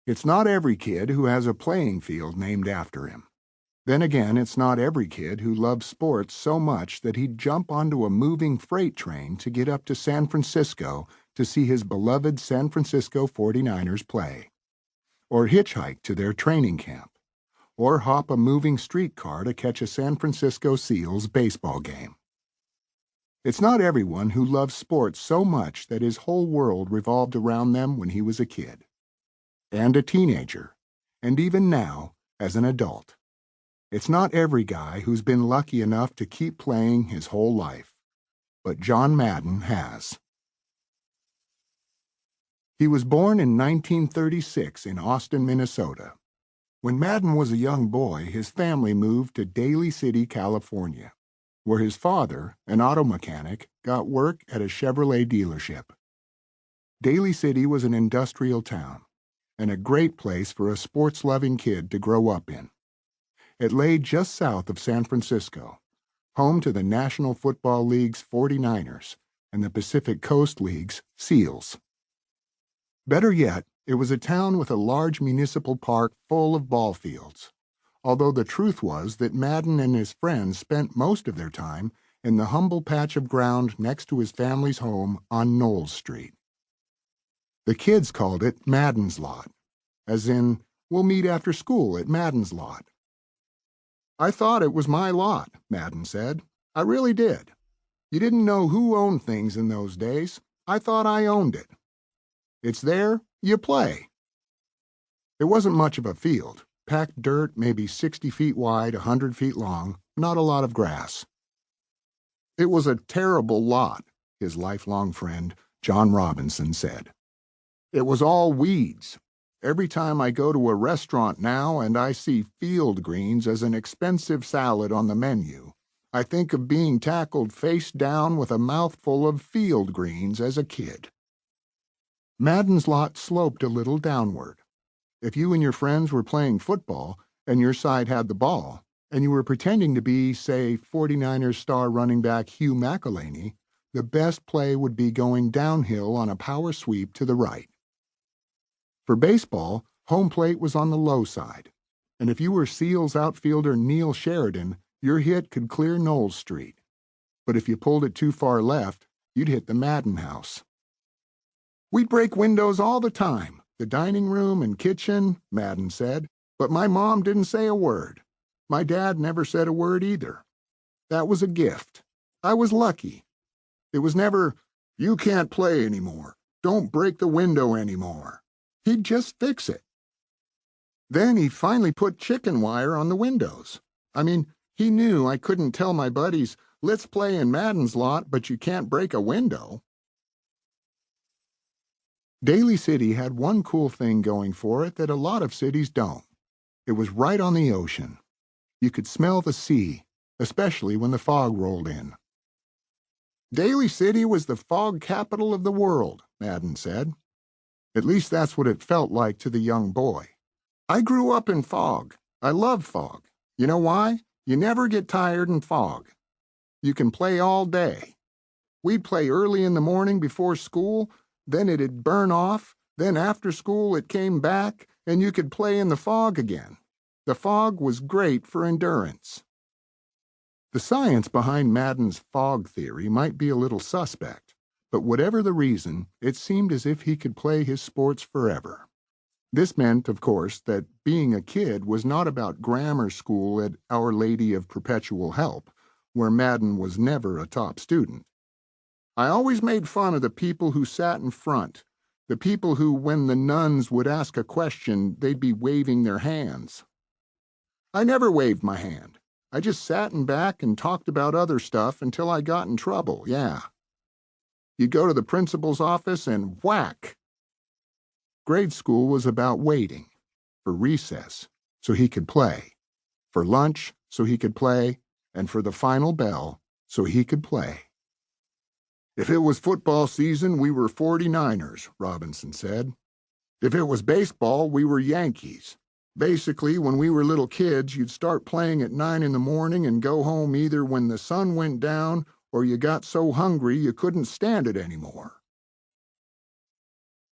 It's not every kid who has a playing field named after him. Then again, it's not every kid who loves sports so much that he'd jump onto a moving freight train to get up to San Francisco to see his beloved San Francisco 49ers play, or hitchhike to their training camp, or hop a moving streetcar to catch a San Francisco Seals baseball game. It's not everyone who loves sports so much that his whole world revolved around them when he was a kid, and a teenager, and even now as an adult. It's not every guy who's been lucky enough to keep playing his whole life, but John Madden has. He was born in 1936 in Austin, Minnesota. When Madden was a young boy, his family moved to Daly City, California, where his father, an auto mechanic, got work at a Chevrolet dealership. Daly City was an industrial town, and a great place for a sports-loving kid to grow up in. It lay just south of San Francisco, home to the National Football League's 49ers and the Pacific Coast League's Seals. Better yet, it was a town with a large municipal park full of ball fields, although the truth was that Madden and his friends spent most of their time in the humble patch of ground next to his family's home on Knowles Street. The kids called it Madden's Lot, as in, we'll meet after school at Madden's Lot. "I thought it was my lot," Madden said. "I really did. You didn't know who owned things in those days. I thought I owned it. It's there, you play." It wasn't much of a field, packed dirt maybe 60 feet wide, 100 feet long, not a lot of grass. It was a terrible lot, his lifelong friend, John Robinson, said. It was all weeds. Every time I go to a restaurant now and I see field greens as an expensive salad on the menu, I think of being tackled face down with a mouthful of field greens as a kid. Madden's lot sloped a little downward. If you and your friends were playing football and your side had the ball, and you were pretending to be, say, 49ers star running back Hugh McElhaney, the best play would be going downhill on a power sweep to the right. For baseball, home plate was on the low side, and if you were Seals outfielder Neil Sheridan, your hit could clear Knowles Street. But if you pulled it too far left, you'd hit the Madden house. "We'd break windows all the time, the dining room and kitchen," Madden said, "but my mom didn't say a word. My dad never said a word either. That was a gift. I was lucky. It was never, 'You can't play anymore. Don't break the window anymore.' He'd just fix it. Then he finally put chicken wire on the windows. I mean, he knew I couldn't tell my buddies, 'Let's play in Madden's lot, but you can't break a window.'" Daly City had one cool thing going for it that a lot of cities don't. It was right on the ocean. You could smell the sea, especially when the fog rolled in. "Daly City was the fog capital of the world," Madden said. At least that's what it felt like to the young boy. "I grew up in fog. I love fog. You know why? You never get tired in fog. You can play all day. We'd play early in the morning before school, then it'd burn off, then after school it came back, and you could play in the fog again. The fog was great for endurance." The science behind Madden's fog theory might be a little suspect, but whatever the reason, it seemed as if he could play his sports forever. This meant, of course, that being a kid was not about grammar school at Our Lady of Perpetual Help, where Madden was never a top student. "I always made fun of the people who sat in front, the people who, when the nuns would ask a question, they'd be waving their hands. I never waved my hand. I just sat in back and talked about other stuff until I got in trouble, yeah. You'd go to the principal's office and whack." Grade school was about waiting, for recess, so he could play, for lunch, so he could play, and for the final bell, so he could play. "If it was football season, we were 49ers, Robinson said. If it was baseball, we were Yankees. Basically, when we were little kids, you'd start playing at 9 in the morning and go home either when the sun went down or you got so hungry you couldn't stand it anymore.